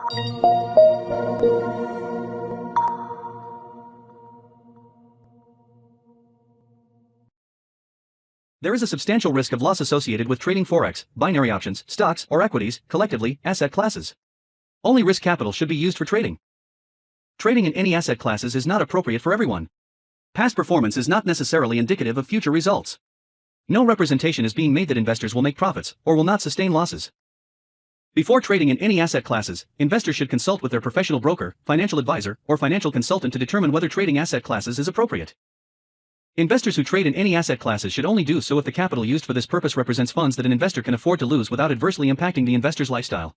There is a substantial risk of loss associated with trading forex, binary options, stocks, or equities, collectively, asset classes. Only risk capital should be used for trading. Trading in any asset classes is not appropriate for everyone. Past performance is not necessarily indicative of future results. No representation is being made that investors will make profits or will not sustain losses. Before trading in any asset classes, investors should consult with their professional broker, financial advisor, or financial consultant to determine whether trading asset classes is appropriate. Investors who trade in any asset classes should only do so if the capital used for this purpose represents funds that an investor can afford to lose without adversely impacting the investor's lifestyle.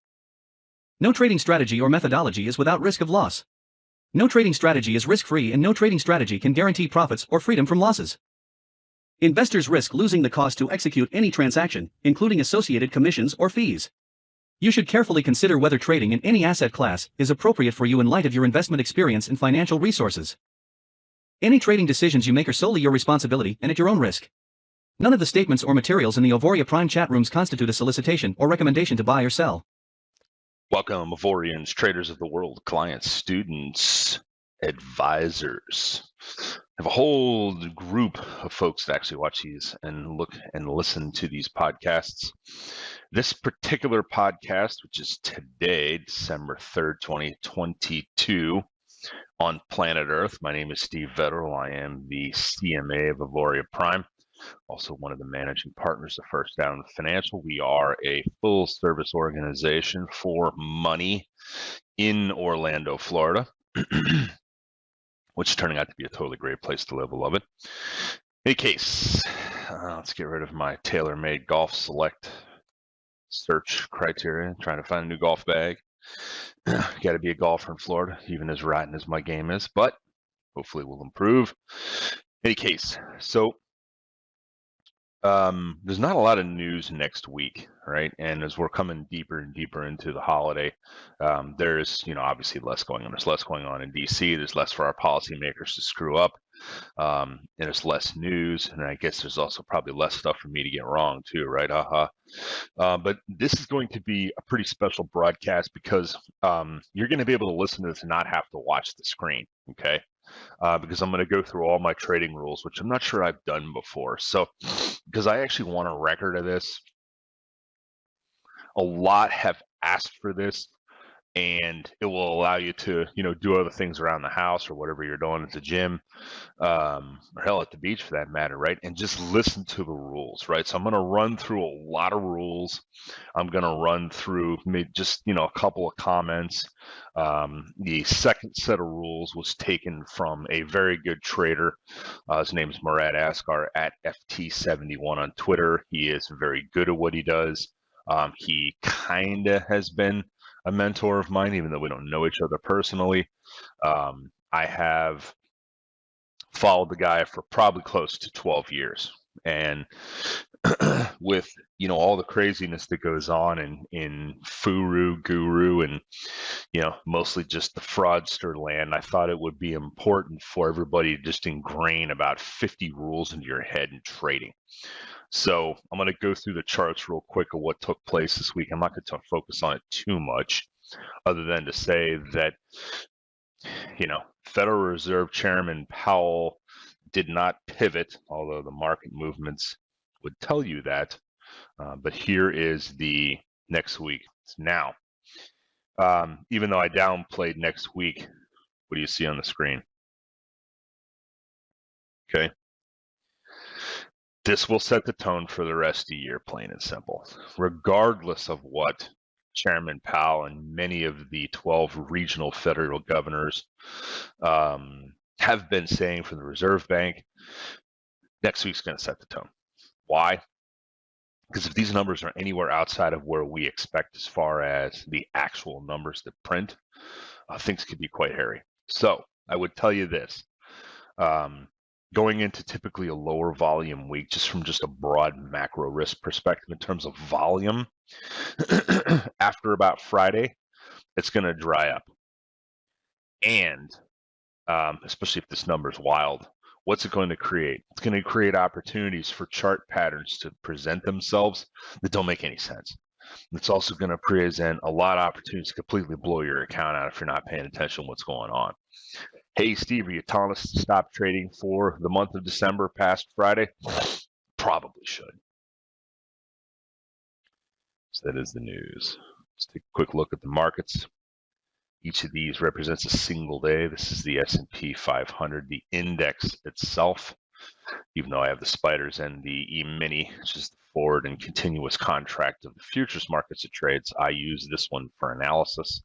No trading strategy or methodology is without risk of loss. No trading strategy is risk-free, and no trading strategy can guarantee profits or freedom from losses. Investors risk losing the cost to execute any transaction, including associated commissions or fees. You should carefully consider whether trading in any asset class is appropriate for you in light of your investment experience and financial resources. Any trading decisions you make are solely your responsibility and at your own risk. None of the statements or materials in the Auvoria Prime chat rooms constitute a solicitation or recommendation to buy or sell. Welcome, Auvorians, traders of the world, clients, students, advisors. I have a whole group of folks that actually watch these and look and listen to these podcasts. This particular podcast, which is today, December 3rd, 2022, on planet Earth. My name is Steve Vetterl. I am the CMA of Auvoria Prime, also one of the managing partners of First Down Financial. We are a full service organization for money in Orlando, Florida, which is turning out to be a totally great place to live. I love it. In any case, let's get rid of my tailor-made golf select search criteria, trying to find a new golf bag. Got to be a golfer in Florida, even as rotten as my game is, but hopefully we'll improve. In any case, so there's not a lot of news next week, right? And as we're coming deeper and deeper into the holiday, there's, obviously less going on. There's less going on in DC. There's less for our policymakers to screw up. And there's less news, and I guess there's also probably less stuff for me to get wrong too, right? But this is going to be a pretty special broadcast because you're going to be able to listen to this and not have to watch the screen, okay? Because I'm going to go through all my trading rules, which I'm not sure I've done before. So, because I actually want a record of this, a lot have asked for this, and it will allow you to, do other things around the house or whatever you're doing at the gym, or hell, at the beach for that matter, right? And just listen to the rules, right? So I'm going to run through a lot of rules. I'm going to run through maybe just, a couple of comments. The second set of rules was taken from a very good trader. His name is Murad Askar at FT71 on Twitter. He is very good at what he does. He kind of has been a mentor of mine, even though we don't know each other personally. I have followed the guy for probably close to 12 years. And with, all the craziness that goes on in Furu, Guru, and, mostly just the fraudster land, I thought it would be important for everybody to just ingrain about 50 rules into your head in trading. So I'm going to go through the charts real quick of what took place this week. I'm not going to focus on it too much, other than to say that, Federal Reserve Chairman Powell did not pivot, although the market movements would tell you that. But here is the next week. It's now. Even though I downplayed next week, what do you see on the screen? Okay. This will set the tone for the rest of the year, plain and simple. Regardless of what Chairman Powell and many of the 12 regional federal governors have been saying from the Reserve Bank, next week's going to set the tone. Why? Because if these numbers are anywhere outside of where we expect as far as the actual numbers that print, things could be quite hairy. So I would tell you this. Going into typically a lower volume week, just from just a broad macro risk perspective in terms of volume, after about Friday, it's going to dry up. And especially if this number is wild, what's it going to create? It's going to create opportunities for chart patterns to present themselves that don't make any sense. It's also going to present a lot of opportunities to completely blow your account out if you're not paying attention to what's going on. Hey, Steve, are you telling us to stop trading for the month of December past Friday? Probably should. So that is the news. Let's take a quick look at the markets. Each of these represents a single day. This is the S&P 500, the index itself. Even though I have the spiders and the E-mini, which is the forward and continuous contract of the futures markets it trades, I use this one for analysis.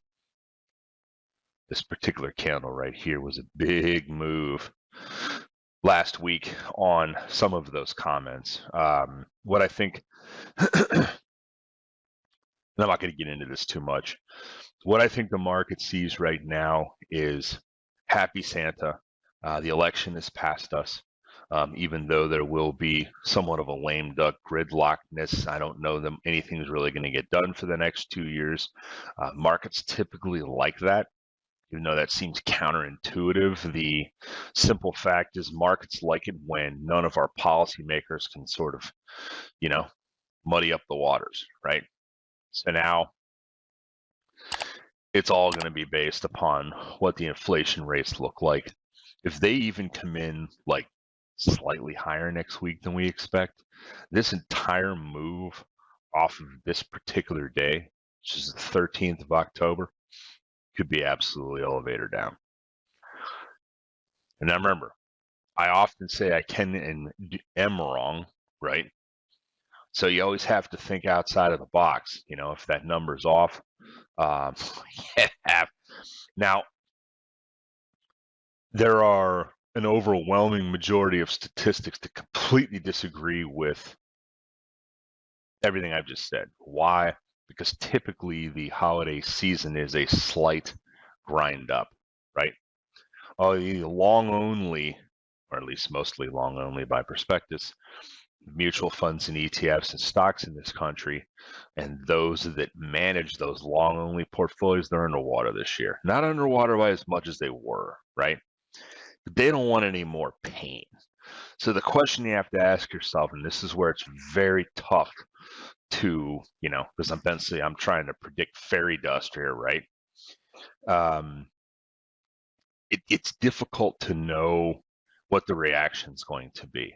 This particular candle right here was a big move last week on some of those comments. What I think, and I'm not going to get into this too much. What I think the market sees right now is happy Santa. The election is past us. Even though there will be somewhat of a lame duck gridlockness, I don't know that anything's really going to get done for the next 2 years. Markets typically like that, even though that seems counterintuitive. The simple fact is markets like it when none of our policymakers can sort of, muddy up the waters, right? So now it's all going to be based upon what the inflation rates look like. If they even come in like slightly higher next week than we expect, this entire move off of this particular day, which is the 13th of October, could be absolutely elevator down. And now remember, I often say I can and am wrong, right? So you always have to think outside of the box. If that number's off, now there are an overwhelming majority of statistics that completely disagree with everything I've just said. Why? Because typically the holiday season is a slight grind up, right? The long only, or at least mostly long only by prospectus, mutual funds and ETFs and stocks in this country, and those that manage those long only portfolios, they're underwater this year. Not underwater by as much as they were, right? But they don't want any more pain. So the question you have to ask yourself, and this is where it's very tough to, because I'm trying to predict fairy dust here, right? It's difficult to know what the reaction is going to be.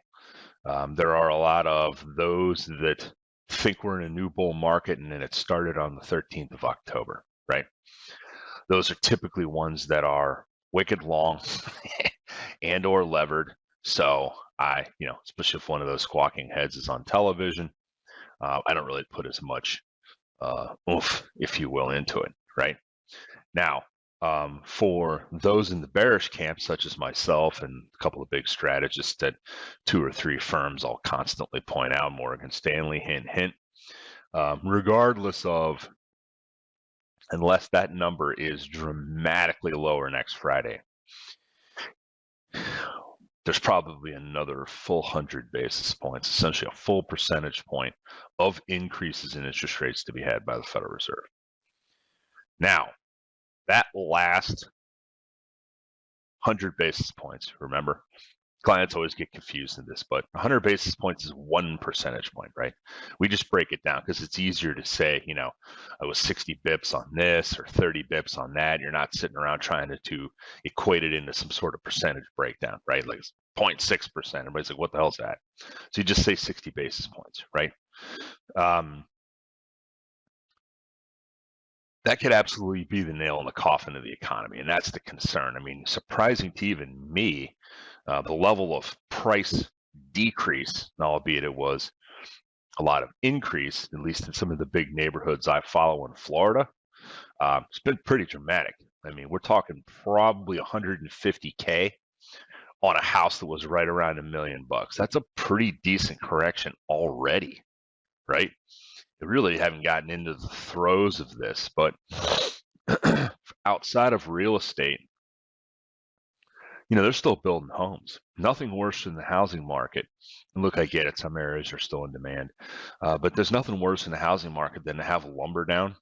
There are a lot of those that think we're in a new bull market and then it started on the 13th of October, right? Those are typically ones that are wicked long and or levered. So especially if one of those squawking heads is on television, I don't really put as much oomph, if you will, into it, right? Now, for those in the bearish camp, such as myself and a couple of big strategists at 2 or 3 firms, I'll constantly point out, Morgan Stanley, hint, hint, regardless of, unless that number is dramatically lower next Friday, there's probably another full 100 basis points, essentially a full percentage point of increases in interest rates to be had by the Federal Reserve. Now, that last 100 basis points, remember, clients always get confused in this, but 100 basis points is 1 percentage point, right? We just break it down because it's easier to say, I was 60 bips on this or 30 bips on that. You're not sitting around trying to equate it into some sort of percentage breakdown, right? Like it's 0.6%. Everybody's like, what the hell is that? So you just say 60 basis points, right? That could absolutely be the nail in the coffin of the economy, and that's the concern. I mean, surprising to even me, the level of price decrease, albeit it was a lot of increase, at least in some of the big neighborhoods I follow in Florida, it's been pretty dramatic. I mean, we're talking probably 150K on a house that was right around $1 million. That's a pretty decent correction already, right? They really haven't gotten into the throes of this, but outside of real estate, they're still building homes. Nothing worse than the housing market. And look, I get it. Some areas are still in demand, but there's nothing worse in the housing market than to have lumber down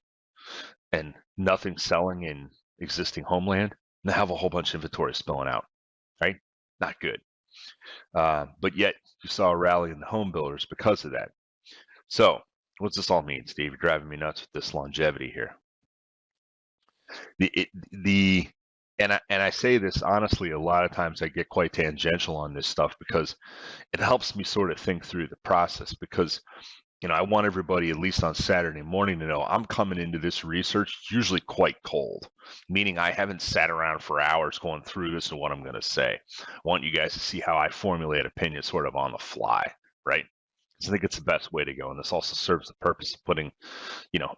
and nothing selling in existing homeland and to have a whole bunch of inventory spilling out, right? Not good. But yet you saw a rally in the home builders because of that. So What's this all mean, Steve? You're driving me nuts with this longevity here. The and I say this honestly, a lot of times I get quite tangential on this stuff because it helps me sort of think through the process, because I want everybody, at least on Saturday morning, to know I'm coming into this research usually quite cold, meaning I haven't sat around for hours going through this and what I'm going to say. I want you guys to see how I formulate opinions sort of on the fly, right? Because I think it's the best way to go. And this also serves the purpose of putting,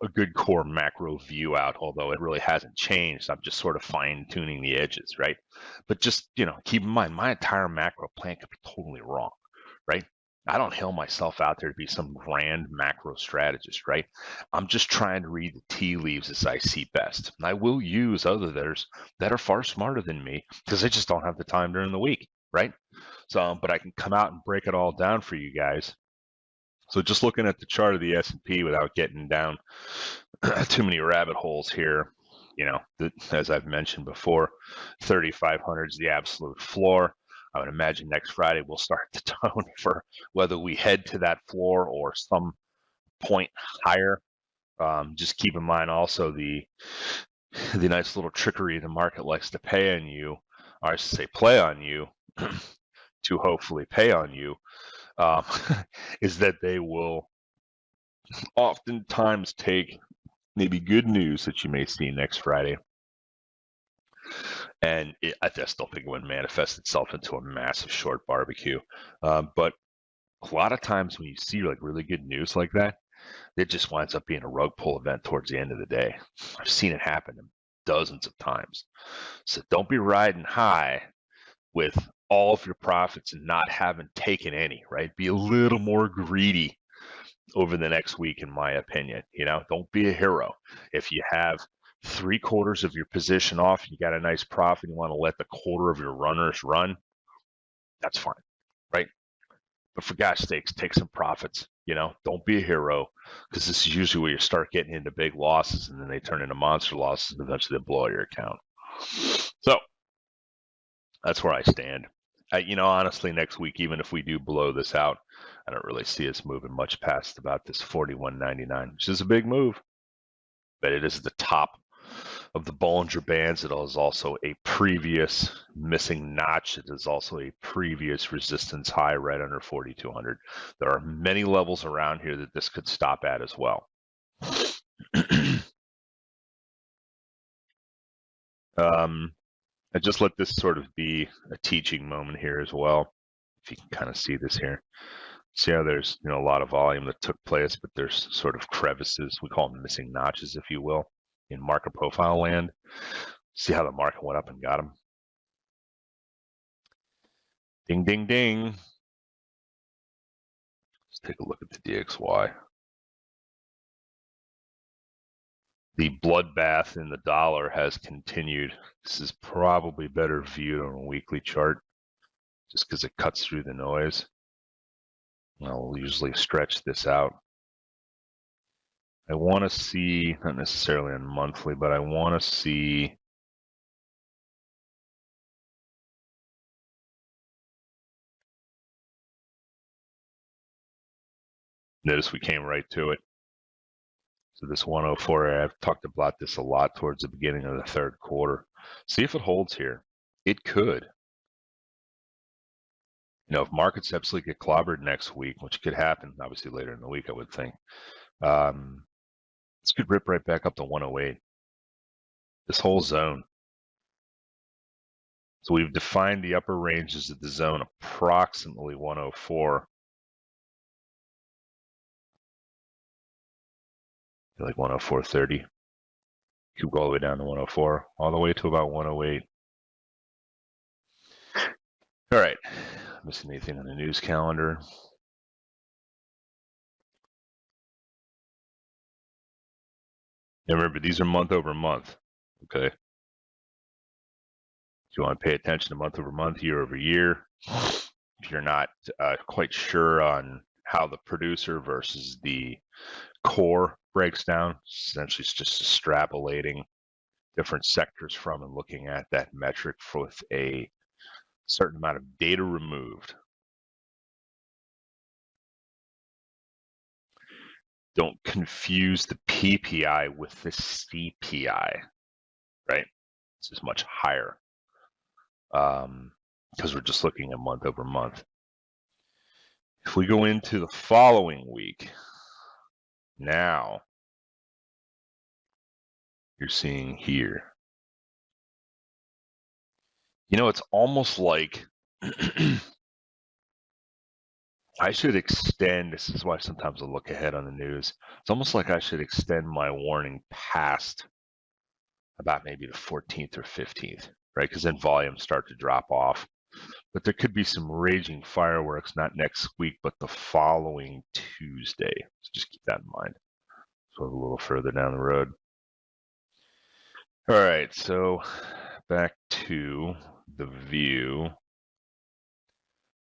a good core macro view out, although it really hasn't changed. I'm just sort of fine tuning the edges, right? But just, keep in mind, my entire macro plan could be totally wrong, right? I don't hail myself out there to be some grand macro strategist, right? I'm just trying to read the tea leaves as I see best. And I will use others that are far smarter than me because I just don't have the time during the week, right? So, but I can come out and break it all down for you guys. So just looking at the chart of the S&P without getting down too many rabbit holes here, as I've mentioned before, 3,500 is the absolute floor. I would imagine next Friday we'll start the tone for whether we head to that floor or some point higher. Just keep in mind also the nice little trickery the market likes to pay on you, or I should say play on you, to hopefully pay on you, is that they will oftentimes take maybe good news that you may see next Friday, and I still think it would manifest itself into a massive short barbecue. But a lot of times when you see like really good news like that, it just winds up being a rug pull event towards the end of the day. I've seen it happen dozens of times. So don't be riding high with all of your profits and not having taken any, right? Be a little more greedy over the next week, in my opinion. Don't be a hero. If you have 3/4 of your position off, you got a nice profit, you want to let the quarter of your runners run, that's fine, right? But for gosh sakes, take some profits. Don't be a hero, because this is usually where you start getting into big losses, and then they turn into monster losses, and eventually they blow your account. So that's where I stand. Honestly, next week, even if we do blow this out, I don't really see us moving much past about this 41.99, which is a big move, but it is the top of the Bollinger Bands. It is also a previous missing notch. It is also a previous resistance high right under 4,200. There are many levels around here that this could stop at as well. I just let this sort of be a teaching moment here as well. If you can kind of see this here. See how there's a lot of volume that took place, but there's sort of crevices, we call them missing notches, if you will, in market profile land. See how the market went up and got them? Ding, ding, ding. Let's take a look at the DXY. The bloodbath in the dollar has continued. This is probably better viewed on a weekly chart just because it cuts through the noise. I'll usually stretch this out. I want to see, not necessarily on monthly, but I want to see notice we came right to it. So this 104, I've talked about this a lot towards the beginning of the third quarter. See if it holds here. It could. If markets absolutely get clobbered next week, which could happen, obviously later in the week, I would think, this could rip right back up to 108. This whole zone. So we've defined the upper ranges of the zone approximately 104. Like 104.30. Could go all the way down to 104, all the way to about 108. All right. Missing anything on the news calendar? And remember, these are month over month. Okay. If you want to pay attention to month over month, year over year, if you're not quite sure on how the producer versus the core breaks down, essentially it's just extrapolating different sectors from and looking at that metric with a certain amount of data removed. don't confuse the PPI with the CPI, right? This is much higher because we're just looking at month over month. If we go into the following week, now you're seeing here. You know, it's almost like I should extend, this is why sometimes I look ahead on the news. It's almost like I should extend my warning past about maybe the 14th or 15th, right? Because then volumes start to drop off. But there could be some raging fireworks, not next week, but the following Tuesday. So just keep that in mind. So a little further down the road. All right, so back to the view.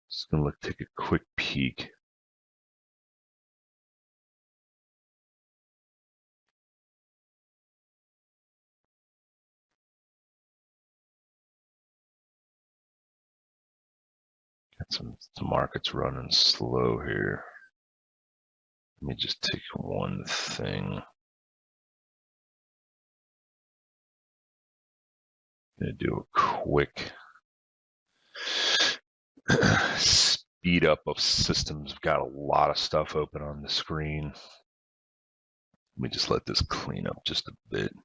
Just gonna take a quick peek. Got some markets running slow here. Let me just take one thing. I'm gonna do a quick speed up of systems. I've got a lot of stuff open on the screen. Let me just let this clean up just a bit.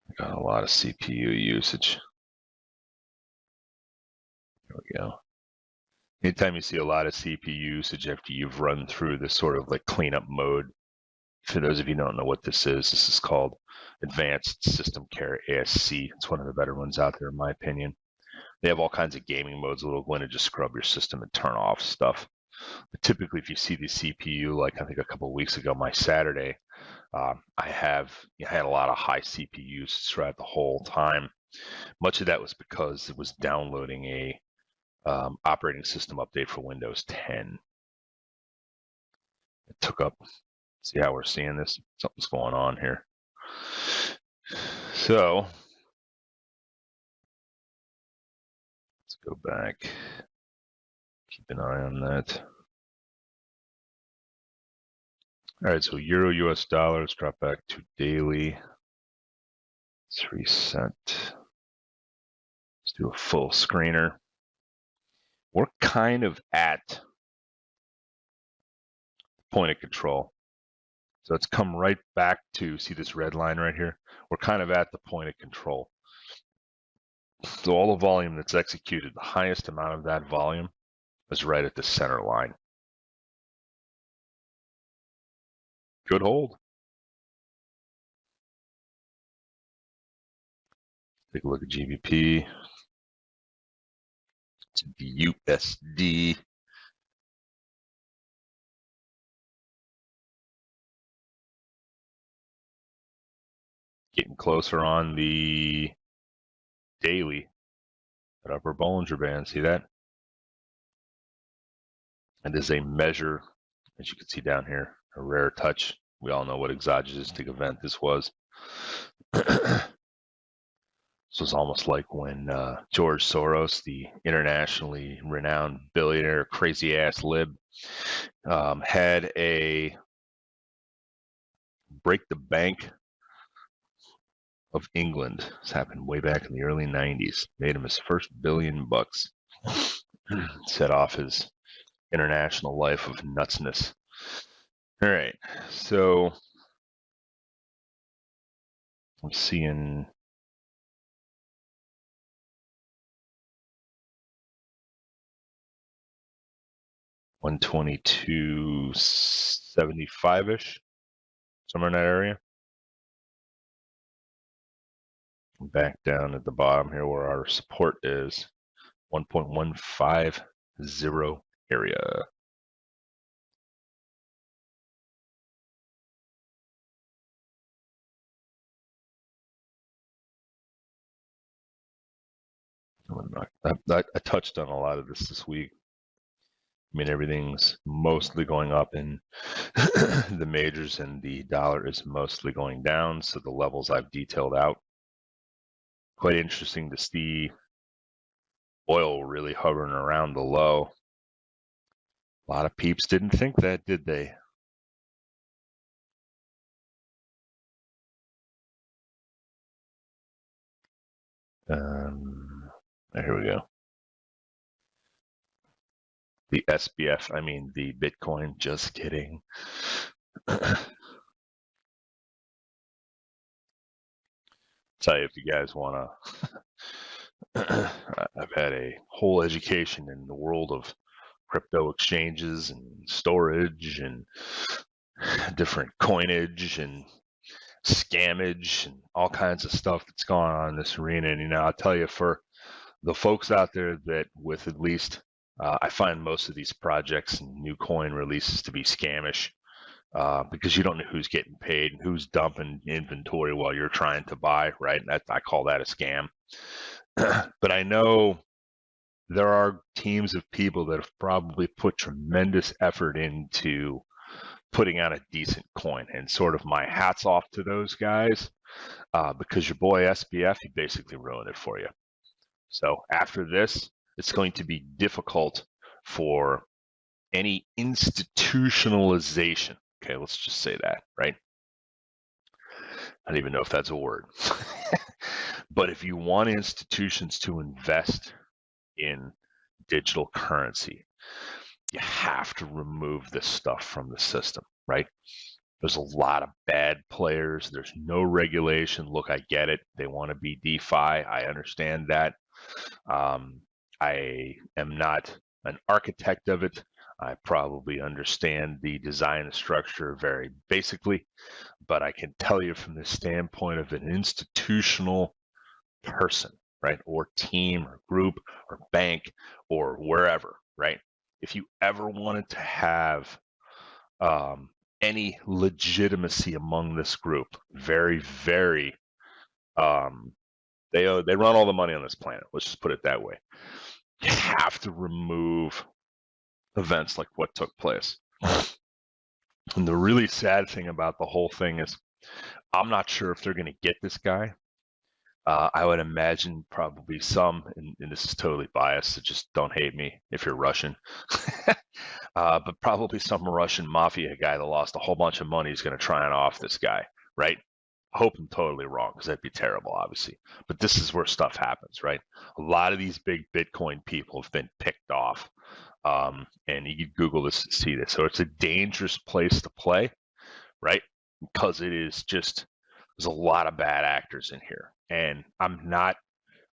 I got a lot of CPU usage. There we go. Anytime you see a lot of CPU usage after you've run through this sort of like cleanup mode, for those of you who don't know what this is called Advanced System Care, ASC. It's one of the better ones out there in my opinion. They have all kinds of gaming modes that'll go in and just scrub your system and turn off stuff. But typically, if you see the CPU, like I think a couple of weeks ago, my Saturday, I had a lot of high CPU throughout the whole time. Much of that was because it was downloading a operating system update for Windows 10. It took up. See how we're seeing this? Something's going on here. So let's go back. Keep an eye on that. All right, so Euro US dollars drop back to daily. Let's reset. Let's do a full screener. We're kind of at point of control. So it's come right back to, see this red line right here? We're kind of at the point of control. So all the volume that's executed, the highest amount of that volume is right at the center line. Good hold. Take a look at GBP. It's the USD. Getting closer on the daily, that upper Bollinger Band. See that? And this is a measure, as you can see down here, a rare touch. We all know what exogenistic event this was. This was almost like when George Soros, the internationally renowned billionaire, crazy ass lib, had a break the bank of England. This happened way back in the early 90s. Made him his first $1 billion. Set off his international life of nutsness. All right, so I'm seeing $122.75-ish, somewhere in that area. Back down at the bottom here where our support is, 1.150 area. I touched on a lot of this week. I mean, everything's mostly going up in the majors and the dollar is mostly going down. So the levels I've detailed out. Quite interesting to see oil really hovering around the low. A lot of peeps didn't think that, did they? Here we go. The SBF, I mean the Bitcoin, just kidding. Tell you if you guys want to, I've had a whole education in the world of crypto exchanges and storage and different coinage and scammage and all kinds of stuff that's going on in this arena. And, I'll tell you, for the folks out there that with at least, I find most of these projects and new coin releases to be scamish. Because you don't know who's getting paid and who's dumping inventory while you're trying to buy, right? I call that a scam. But I know there are teams of people that have probably put tremendous effort into putting out a decent coin, and sort of my hats off to those guys, because your boy SBF, he basically ruined it for you. So after this, it's going to be difficult for any institutionalization. Okay, let's just say that, right? I don't even know if that's a word. But if you want institutions to invest in digital currency, you have to remove this stuff from the system, right? There's a lot of bad players. There's no regulation. Look, I get it. They want to be DeFi. I understand that. I am not an architect of it. I probably understand the design and structure very basically, but I can tell you from the standpoint of an institutional person, right, or team or group or bank or wherever, right, if you ever wanted to have any legitimacy among this group, very, very, they run all the money on this planet. Let's just put it that way. You have to remove events like what took place. And the really sad thing about the whole thing is, I'm not sure if they're going to get this guy. I would imagine probably some, and this is totally biased, so just don't hate me if you're Russian, but probably some Russian mafia guy that lost a whole bunch of money is going to try and off this guy, right? I hope I'm totally wrong, because that'd be terrible, obviously. But this is where stuff happens, right? A lot of these big Bitcoin people have been picked off. And you can Google this to see this. So it's a dangerous place to play, right? Because it is just, there's a lot of bad actors in here. And I'm not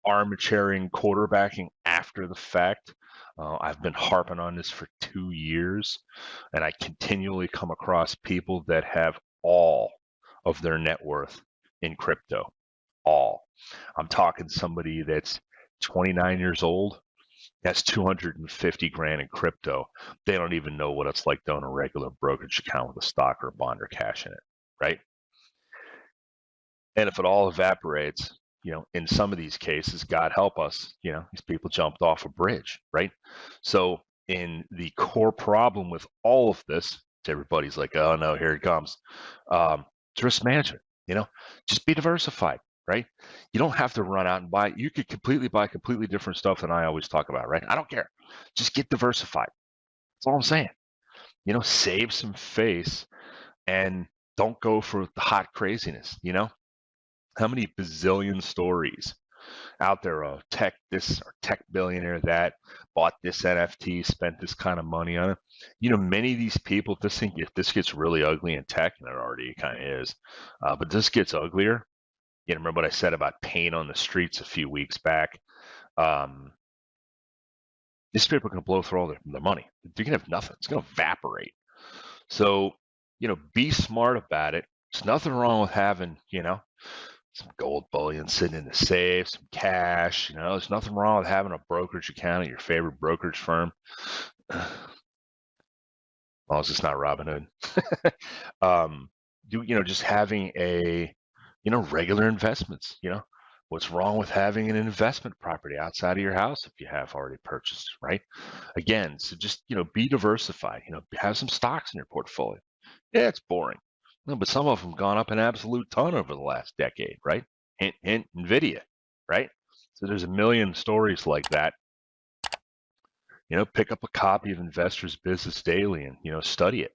armchairing quarterbacking after the fact. I've been harping on this for 2 years, and I continually come across people that have all of their net worth in crypto. All. I'm talking somebody that's 29 years old, that's 250 grand in crypto. They don't even know what it's like to own a regular brokerage account with a stock or a bond or cash in it, right? And if it all evaporates, in some of these cases, God help us, these people jumped off a bridge, right? So in the core problem with all of this, everybody's like, oh no, here it comes. It's risk management, just be diversified, right? You don't have to run out and buy. You could buy completely different stuff than I always talk about, right? I don't care. Just get diversified. That's all I'm saying. Save some face and don't go for the hot craziness, How many bazillion stories out there of tech this or tech billionaire that bought this NFT, spent this kind of money on it? Many of these people, if this gets really ugly in tech, and it already kind of is, but this gets uglier. Remember what I said about pain on the streets a few weeks back? These people are going to blow through all their money. They're going to have nothing. It's going to evaporate. So, be smart about it. There's nothing wrong with having, some gold bullion sitting in the safe, some cash. There's nothing wrong with having a brokerage account at your favorite brokerage firm. As long as it's not Robinhood. Just having a, regular investments. What's wrong with having an investment property outside of your house if you have already purchased, right? Again, so just, be diversified, have some stocks in your portfolio. Yeah, it's boring. No, but some of them gone up an absolute ton over the last decade, right? Hint, hint, NVIDIA, right? So there's a million stories like that. Pick up a copy of Investor's Business Daily and, study it.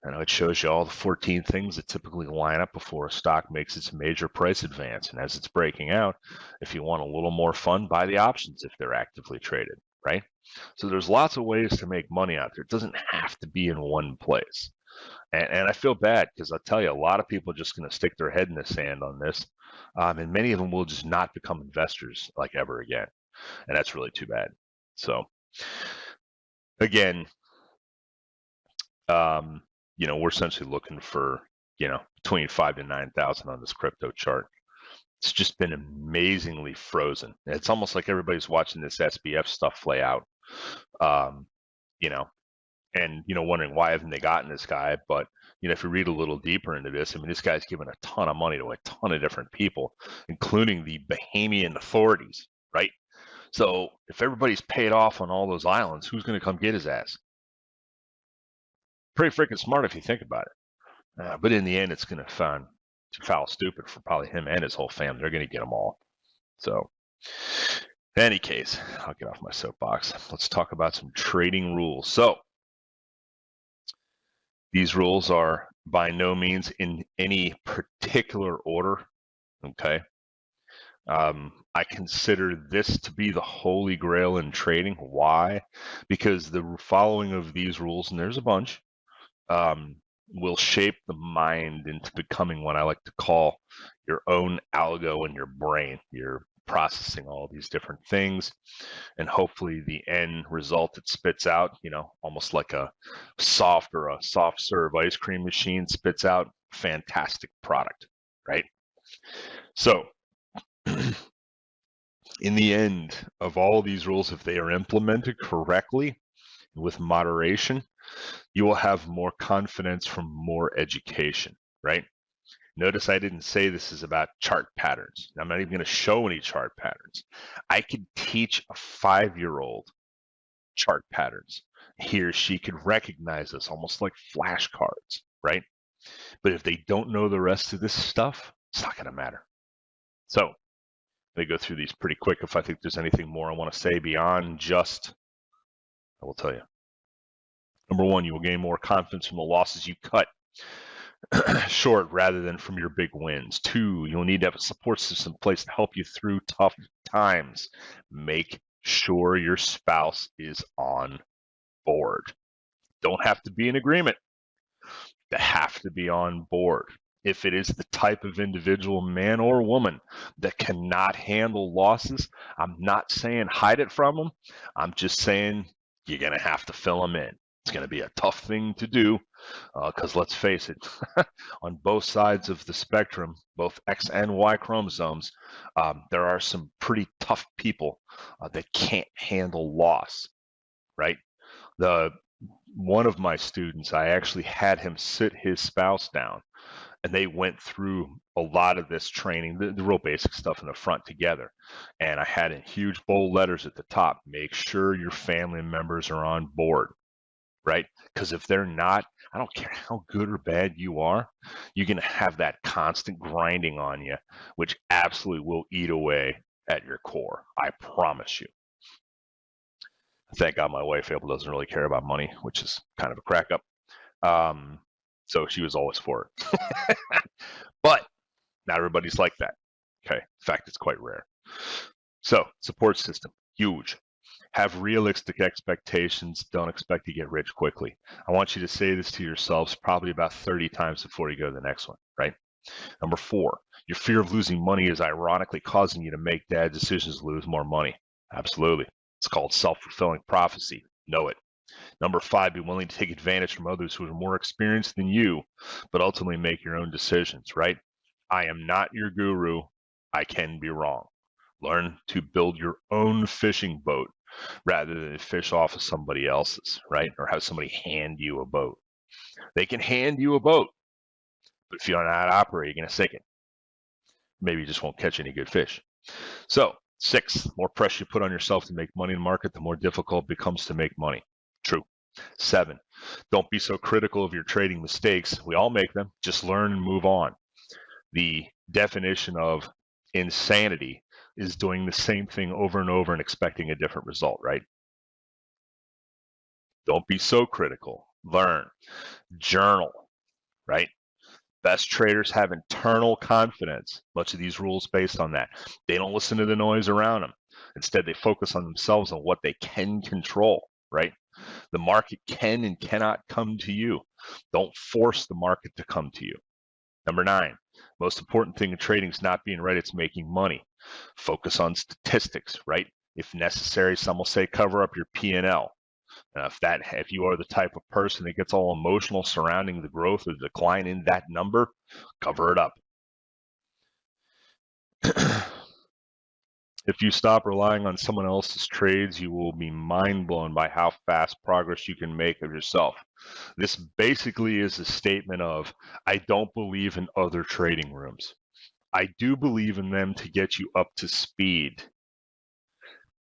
It shows you all the 14 things that typically line up before a stock makes its major price advance. And as it's breaking out, if you want a little more fun, buy the options if they're actively traded, right? So there's lots of ways to make money out there. It doesn't have to be in one place. And I feel bad because I'll tell you, a lot of people are just going to stick their head in the sand on this. And many of them will just not become investors like ever again. And that's really too bad. So again, we're essentially looking for, between 5 to 9,000 on this crypto chart. It's just been amazingly frozen. It's almost like everybody's watching this SBF stuff play out, and, wondering why haven't they gotten this guy? But, if you read a little deeper into this, I mean, this guy's given a ton of money to a ton of different people, including the Bahamian authorities, right? So if everybody's paid off on all those islands, who's going to come get his ass? Pretty freaking smart if you think about it. But in the end, it's going to foul stupid for probably him and his whole family. They're going to get them all. So in any case, I'll get off my soapbox. Let's talk about some trading rules. So these rules are by no means in any particular order, okay? I consider this to be the holy grail in trading. Why? Because the following of these rules, and there's a bunch, will shape the mind into becoming what I like to call your own algo in your brain. You're processing all these different things, and hopefully the end result it spits out, almost like a soft serve ice cream machine spits out fantastic product, right? So in the end of all these rules, if they are implemented correctly with moderation, you will have more confidence from more education, right? Notice I didn't say this is about chart patterns. I'm not even going to show any chart patterns. I could teach a 5-year-old chart patterns. He or she could recognize this almost like flashcards, right? But if they don't know the rest of this stuff, it's not going to matter. So they go through these pretty quick. If I think there's anything more I want to say beyond just, I will tell you. Number one, you will gain more confidence from the losses you cut short rather than from your big wins. 2, you'll need to have a support system in place to help you through tough times. Make sure your spouse is on board. Don't have to be in agreement. They have to be on board. If it is the type of individual, man or woman, that cannot handle losses, I'm not saying hide it from them. I'm just saying you're going to have to fill them in. It's going to be a tough thing to do because let's face it, on both sides of the spectrum, both X and Y chromosomes, there are some pretty tough people that can't handle loss, right? One of my students, I actually had him sit his spouse down, and they went through a lot of this training, the real basic stuff in the front together. And I had in huge bold letters at the top, make sure your family members are on board, right? Because if they're not, I don't care how good or bad you are, you're going to have that constant grinding on you, which absolutely will eat away at your core. I promise you. Thank God my wife April doesn't really care about money, which is kind of a crack up. So she was always for it. But not everybody's like that. Okay. In fact, it's quite rare. So support system, huge. Have realistic expectations. Don't expect to get rich quickly. I want you to say this to yourselves probably about 30 times before you go to the next one, right? Number 4, your fear of losing money is ironically causing you to make bad decisions to lose more money. Absolutely. It's called self-fulfilling prophecy. Know it. Number 5, be willing to take advantage from others who are more experienced than you, but ultimately make your own decisions, right? I am not your guru. I can be wrong. Learn to build your own fishing boat rather than fish off of somebody else's, right? Or have somebody hand you a boat. They can hand you a boat, but if you don't know how to operate, you're going to sink it. Maybe you just won't catch any good fish. So 6, the more pressure you put on yourself to make money in the market, the more difficult it becomes to make money. True. 7, don't be so critical of your trading mistakes. We all make them. Just learn and move on. The definition of insanity is doing the same thing over and over and expecting a different result, right? Don't be so critical. Learn. Journal, right? Best traders have internal confidence. Much of these rules based on that. They don't listen to the noise around them. Instead, they focus on themselves and what they can control, right? The market can and cannot come to you. Don't force the market to come to you. Number 9, most important thing in trading is not being right, it's making money. Focus on statistics, right? If necessary, some will say cover up your P&L. If you are the type of person that gets all emotional surrounding the growth or the decline in that number, cover it up. If you stop relying on someone else's trades, you will be mind blown by how fast progress you can make of yourself. This basically is a statement of, I don't believe in other trading rooms. I do believe in them to get you up to speed.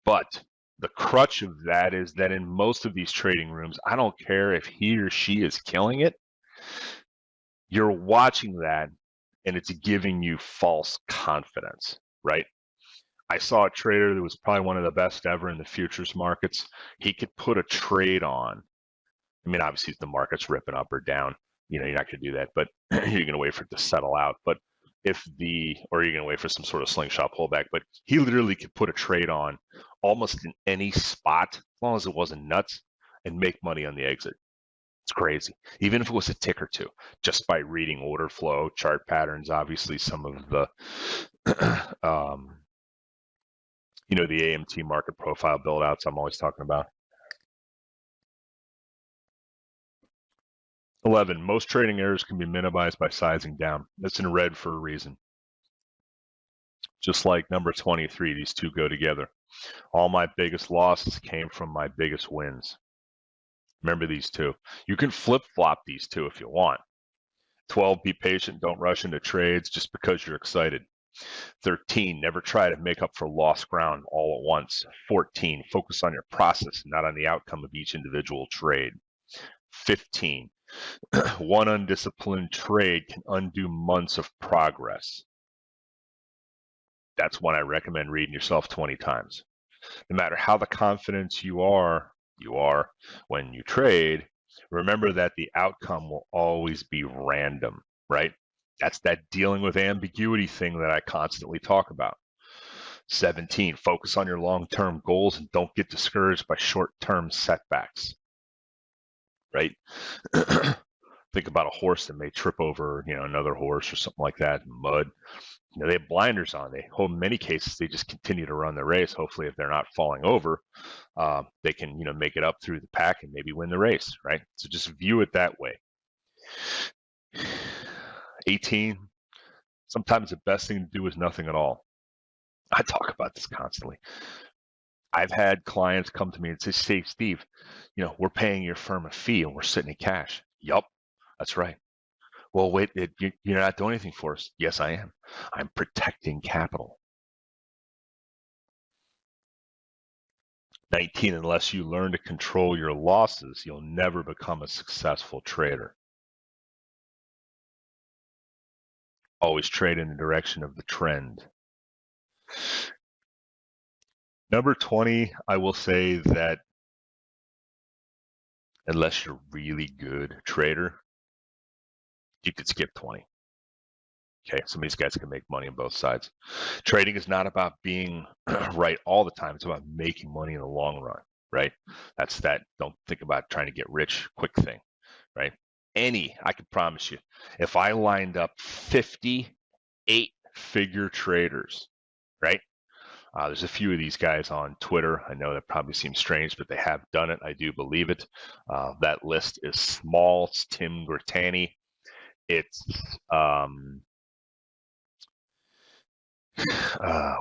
But the crutch of that is that in most of these trading rooms, I don't care if he or she is killing it. You're watching that and it's giving you false confidence, right? I saw a trader that was probably one of the best ever in the futures markets. He could put a trade on. I mean, obviously, if the market's ripping up or down, you're not going to do that, but you're going to wait for it to settle out. But or you're going to wait for some sort of slingshot pullback. But he literally could put a trade on almost in any spot, as long as it wasn't nuts, and make money on the exit. It's crazy. Even if it was a tick or two, just by reading order flow, chart patterns, obviously some of the the AMT market profile build outs I'm always talking about. 11, most trading errors can be minimized by sizing down. That's in red for a reason. Just like number 23, these two go together. All my biggest losses came from my biggest wins. Remember these two. You can flip-flop these two if you want. 12, be patient. Don't rush into trades just because you're excited. 13, never try to make up for lost ground all at once. 14, focus on your process, not on the outcome of each individual trade. 15, one undisciplined trade can undo months of progress. That's one I recommend reading yourself 20 times. No matter how the confident you are when you trade, remember that the outcome will always be random, right? That's that dealing with ambiguity thing that I constantly talk about. 17, focus on your long-term goals and don't get discouraged by short-term setbacks, right? Think about a horse that may trip over, another horse or something like that in mud. They have blinders on. In many cases, they just continue to run the race. Hopefully, if they're not falling over, they can, make it up through the pack and maybe win the race, right? So just view it that way. 18, sometimes the best thing to do is nothing at all. I talk about this constantly. I've had clients come to me and say, Steve, we're paying your firm a fee and we're sitting in cash. Yup, that's right. Well, wait, you're not doing anything for us. Yes, I am. I'm protecting capital. 19, unless you learn to control your losses, you'll never become a successful trader. Always trade in the direction of the trend. Number 20, I will say that unless you're a really good trader, you could skip 20. Okay, some of these guys can make money on both sides. Trading is not about being right all the time. It's about making money in the long run, right? That's that. Don't think about trying to get rich quick thing, right? I can promise you, if I lined up 50 8-figure traders, right? There's a few of these guys on Twitter. I know that probably seems strange, but they have done it. I do believe it. That list is small. It's Tim Gritani. It's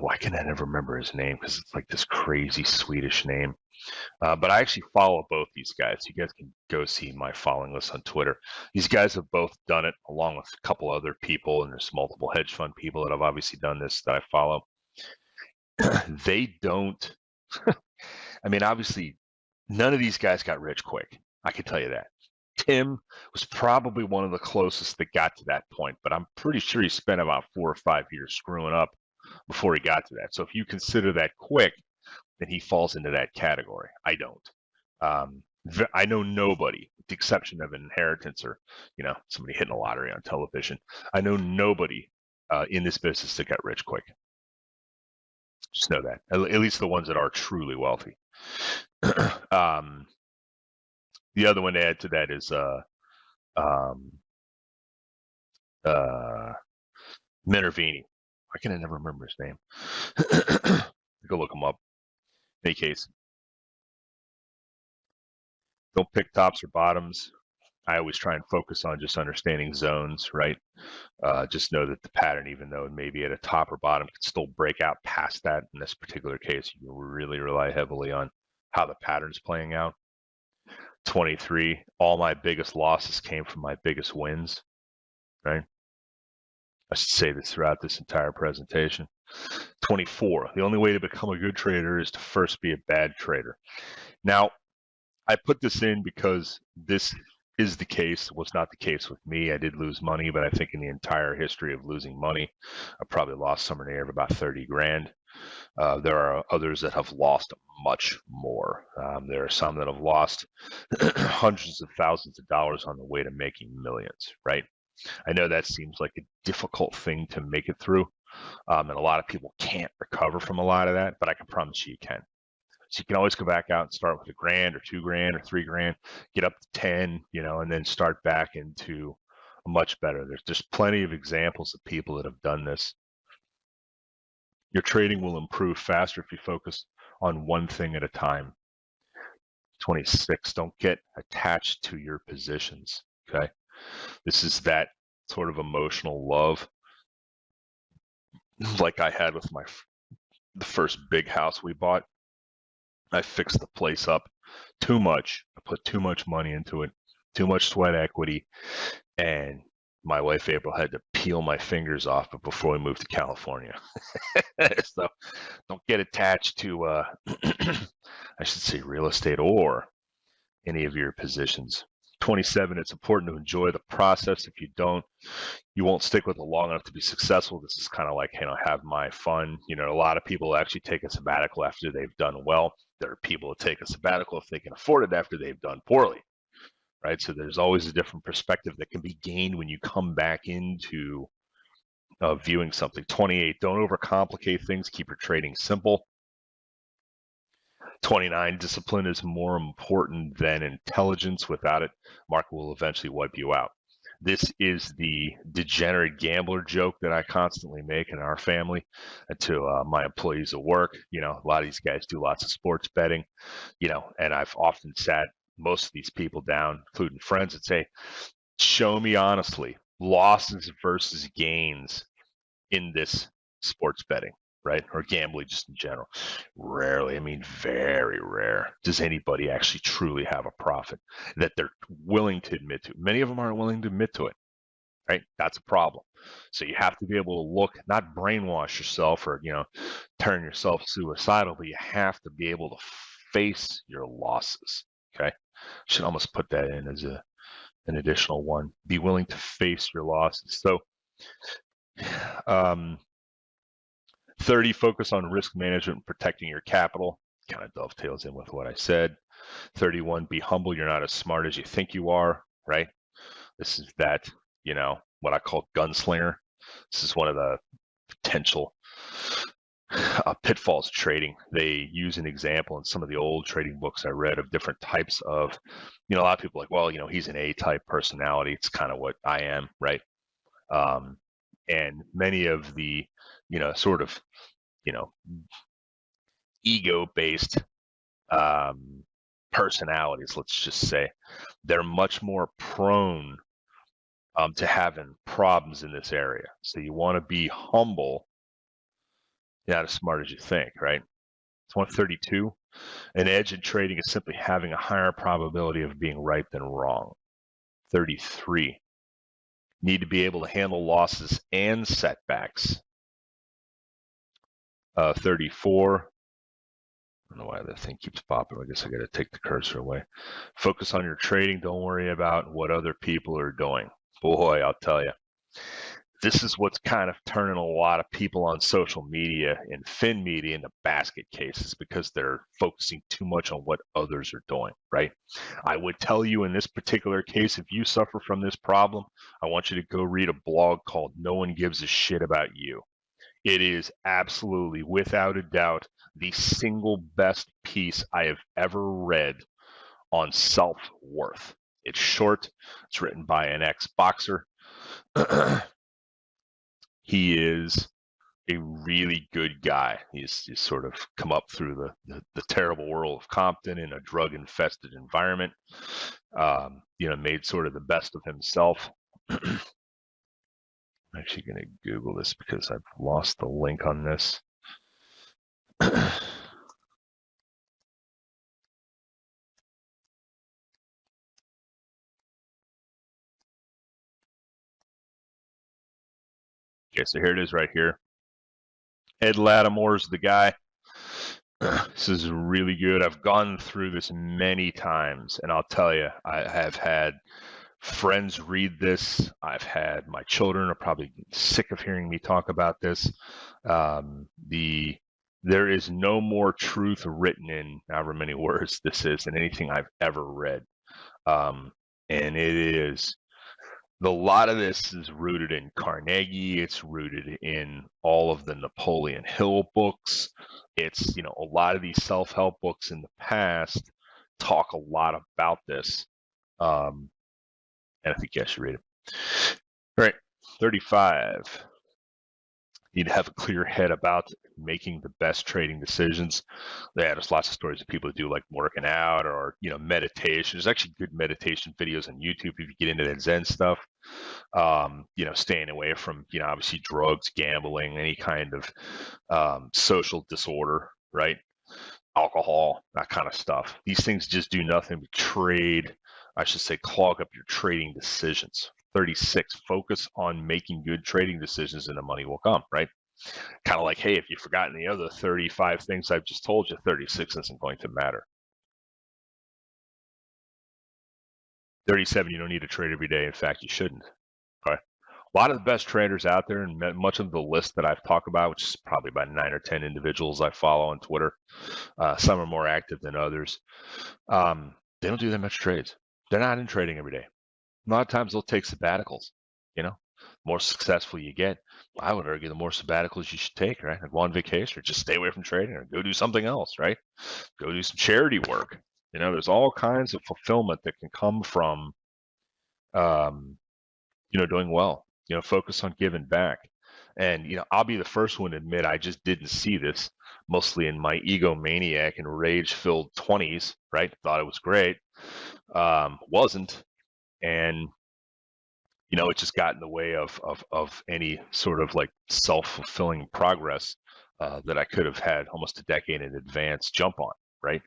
why can I never remember his name? Because it's like this crazy Swedish name. But I actually follow both these guys. You guys can go see my following list on Twitter. These guys have both done it along with a couple other people, and there's multiple hedge fund people that have obviously done this that I follow. They don't, I mean, obviously, none of these guys got rich quick. I can tell you that. Tim was probably one of the closest that got to that point, but I'm pretty sure he spent about 4 or 5 years screwing up before he got to that. So if you consider that quick, then he falls into that category. I don't. I know nobody, with the exception of an inheritance or, somebody hitting a lottery on television. I know nobody in this business that got rich quick. Just know that. At least the ones that are truly wealthy. The other one to add to that is Minervini. Why can I never remember his name? Go look him up. In any case, don't pick tops or bottoms. I always try and focus on just understanding zones, right? Just know that the pattern, even though it may be at a top or bottom, can still break out past that. In this particular case, you really rely heavily on how the pattern's playing out. 23, all my biggest losses came from my biggest wins, right? I should say this throughout this entire presentation. 24, the only way to become a good trader is to first be a bad trader. Now, I put this in because this is the case. It was not the case with me. I did lose money, but I think in the entire history of losing money, I probably lost somewhere near about 30 grand. There are others that have lost much more. There are some that have lost hundreds of thousands of dollars on the way to making millions, right? I know that seems like a difficult thing to make it through, and a lot of people can't recover from a lot of that, but I can promise you can. So you can always go back out and start with $1,000 or $2,000 or $3,000, get up to 10, and then start back into a much better. There's plenty of examples of people that have done this. Your trading will improve faster if you focus on one thing at a time. 26, don't get attached to your positions, okay? This is that sort of emotional love like I had with the first big house we bought. I fixed the place up too much. I put too much money into it, too much sweat equity, and my wife April had to peel my fingers off before we moved to California. So don't get attached to, I should say, real estate or any of your positions. 27, it's important to enjoy the process. If you don't, you won't stick with it long enough to be successful. This is kind of like, have my fun. A lot of people actually take a sabbatical after they've done well. There are people that take a sabbatical if they can afford it after they've done poorly, right? So there's always a different perspective that can be gained when you come back into viewing something. 28, don't overcomplicate things. Keep your trading simple. 29, discipline is more important than intelligence. Without it, market will eventually wipe you out. This is the degenerate gambler joke that I constantly make in our family to my employees at work. A lot of these guys do lots of sports betting, and I've often sat most of these people down, including friends, and say, show me honestly losses versus gains in this sports betting, right? Or gambling just in general. Rarely, very rare, does anybody actually truly have a profit that they're willing to admit to. Many of them aren't willing to admit to it, right? That's a problem. So you have to be able to look, not brainwash yourself or, turn yourself suicidal, but you have to be able to face your losses, okay? Should almost put that in as an additional one. Be willing to face your losses. So 30, focus on risk management and protecting your capital. Kind of dovetails in with what I said. 31, be humble. You're not as smart as you think you are, right? This is that, what I call gunslinger. This is one of the potential pitfalls of trading. They use an example in some of the old trading books I read of different types of, a lot of people are like, well, he's an A-type personality. It's kind of what I am, right? And many of the, sort of, ego-based personalities, let's just say, they're much more prone to having problems in this area. So you want to be humble, not as smart as you think, right? It's 132. An edge in trading is simply having a higher probability of being right than wrong. 33. Need to be able to handle losses and setbacks. 34. I don't know why that thing keeps popping. I guess I got to take the cursor away. Focus on your trading. Don't worry about what other people are doing. Boy, I'll tell you. this is what's kind of turning a lot of people on social media and fin media into basket cases because they're focusing too much on what others are doing, right? I would tell you in this particular case, if you suffer from this problem, I want you to go read a blog called No One Gives a Shit About You. It is absolutely, without a doubt, the single best piece I have ever read on self-worth. It's short. It's written by an ex-boxer. He is a really good guy. He's sort of come up through the terrible world of Compton in a drug-infested environment. Made sort of the best of himself. I'm actually going to Google this because I've lost the link on this. Okay, so here it is right here. Ed Lattimore's the guy. This is really good. I've gone through this many times, and I'll tell you, I have had friends read this. I've had my children are probably sick of hearing me talk about this. There is no more truth written in however many words this is than anything I've ever read. And it is a lot of this is rooted in Carnegie. It's rooted in all of the Napoleon Hill books. It's, a lot of these self-help books in the past talk a lot about this. And I think you guys should read it. All right, 35. You need to have a clear head about making the best trading decisions. There's lots of stories of people who do like working out or meditation. There's actually good meditation videos on YouTube if you get into that Zen stuff. Staying away from obviously drugs, gambling, any kind of social disorder, right? Alcohol, that kind of stuff. These things just do nothing but clog up your trading decisions. 36, focus on making good trading decisions and the money will come, right? Kind of like, hey, if you've forgotten the other 35 things I've just told you, 36 isn't going to matter. 37, you don't need to trade every day. In fact, you shouldn't. Okay. A lot of the best traders out there, and much of the list that I've talked about, which is probably about 9 or 10 individuals I follow on Twitter, some are more active than others. They don't do that much trades. They're not in trading every day. A lot of times they'll take sabbaticals. The more successful you get, I would argue the more sabbaticals you should take, right? Like go on vacation or just stay away from trading or go do something else, right? Go do some charity work. There's all kinds of fulfillment that can come from, doing well. Focus on giving back. And, I'll be the first one to admit I just didn't see this mostly in my egomaniac and rage-filled 20s, right? Thought it was great. Wasn't. And it just got in the way of any sort of like self-fulfilling progress that I could have had almost a decade in advance jump on, right?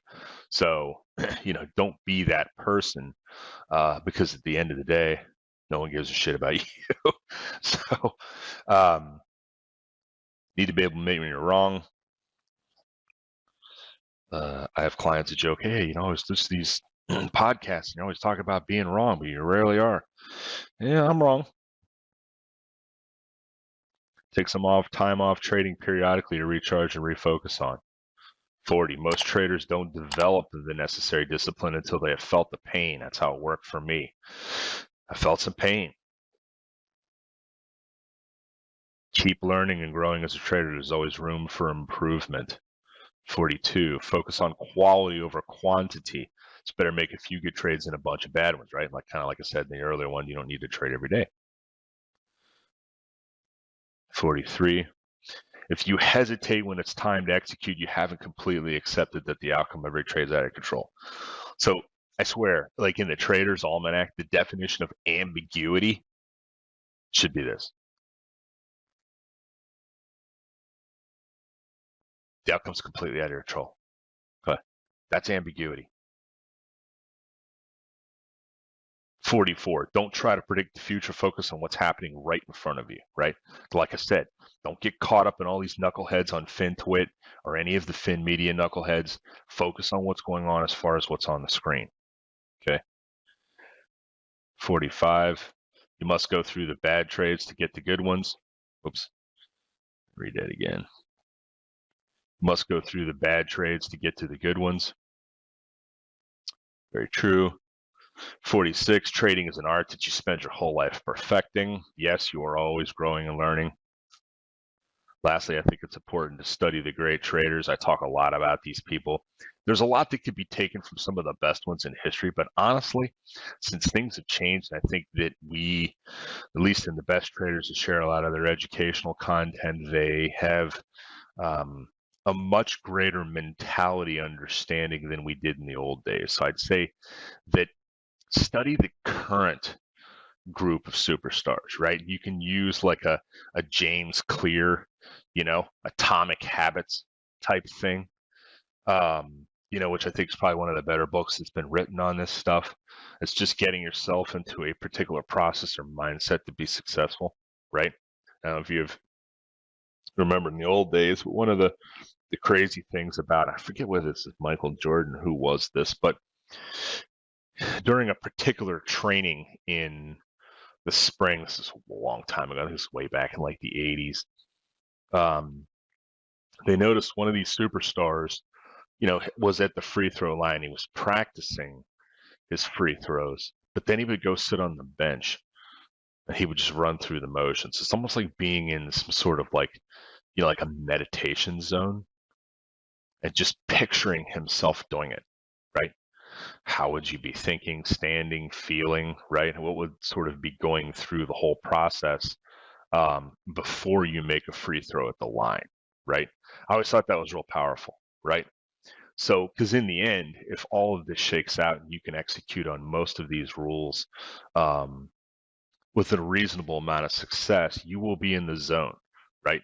So, don't be that person because at the end of the day, no one gives a shit about you. So, need to be able to admit when you're wrong. I have clients that joke, hey, it's just these podcasts, you always talk about being wrong, but you rarely are. Yeah, I'm wrong. Take some time off trading periodically to recharge and refocus on. 40. Most traders don't develop the necessary discipline until they have felt the pain. That's how it worked for me. I felt some pain. Keep learning and growing as a trader. There's always room for improvement. 42. Focus on quality over quantity. It's better make a few good trades than a bunch of bad ones, right? Like I said in the earlier one, you don't need to trade every day. 43. If you hesitate when it's time to execute, you haven't completely accepted that the outcome of every trade is out of control. So I swear, like in the Trader's Almanac, the definition of ambiguity should be this. The outcome's completely out of your control. Okay. That's ambiguity. 44. Don't try to predict the future. Focus on what's happening right in front of you, right? Like I said, don't get caught up in all these knuckleheads on FinTwit or any of the Fin Media knuckleheads. Focus on what's going on as far as what's on the screen, okay? 45. You must go through the bad trades to get the good ones. Oops, read that again. You must go through the bad trades to get to the good ones. Very true. 46, trading is an art that you spend your whole life perfecting. Yes, you are always growing and learning. Lastly, I think it's important to study the great traders. I talk a lot about these people. There's a lot that could be taken from some of the best ones in history, but honestly, since things have changed, I think that we, at least in the best traders that share a lot of their educational content, they have a much greater mentality understanding than we did in the old days. So I'd say that study the current group of superstars, right? You can use like a James Clear, Atomic Habits type thing, which I think is probably one of the better books that's been written on this stuff. It's just getting yourself into a particular process or mindset to be successful, right? Now, if you've remembered in the old days, one of the crazy things about, I forget whether this is Michael Jordan who was this, but during a particular training in the spring, this is a long time ago, this is way back in like the 80s, they noticed one of these superstars, was at the free throw line. He was practicing his free throws, but then he would go sit on the bench and he would just run through the motions. It's almost like being in some sort of like, like a meditation zone and just picturing himself doing it, right? How would you be thinking, standing, feeling, right? What would sort of be going through the whole process before you make a free throw at the line, right? I always thought that was real powerful, right? So, because in the end, if all of this shakes out and you can execute on most of these rules with a reasonable amount of success, you will be in the zone, right?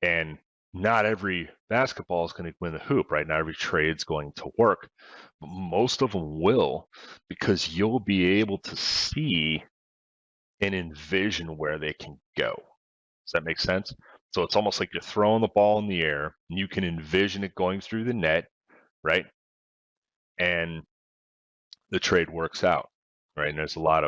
And not every basketball is going to win the hoop, right? Not every trade's going to work, but most of them will, because you'll be able to see and envision where they can go. Does that make sense? So it's almost like you're throwing the ball in the air and you can envision it going through the net, right? And the trade works out, right? And there's a lot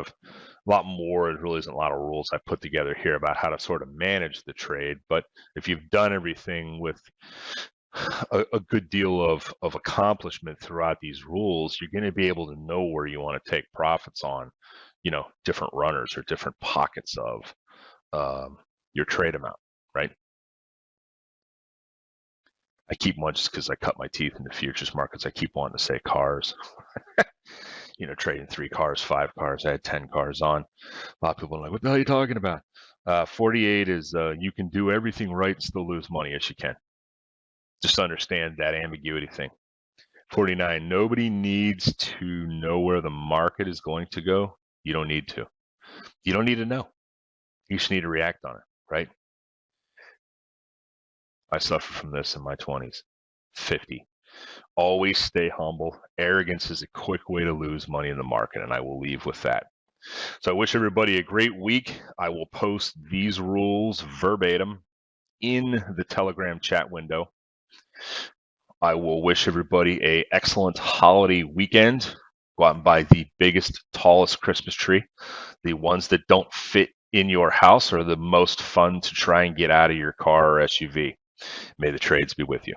more. There really isn't a lot of rules I put together here about how to sort of manage the trade. But if you've done everything with a good deal of accomplishment throughout these rules, you're going to be able to know where you want to take profits on, different runners or different pockets of your trade amount, right? I keep one just because I cut my teeth in the futures markets. I keep wanting to say cars. Trading 3 cars, 5 cars. I had 10 cars on. A lot of people are like, what the hell are you talking about? 48 is you can do everything right and still lose money. Yes, you can. Just understand that ambiguity thing. 49, nobody needs to know where the market is going to go. You don't need to. You don't need to know. You just need to react on it, right? I suffered from this in my 20s. 50. Always stay humble. Arrogance is a quick way to lose money in the market, and I will leave with that. So I wish everybody a great week. I will post these rules verbatim in the Telegram chat window. I will wish everybody an excellent holiday weekend. Go out and buy the biggest, tallest Christmas tree. The ones that don't fit in your house are the most fun to try and get out of your car or SUV. May the trades be with you.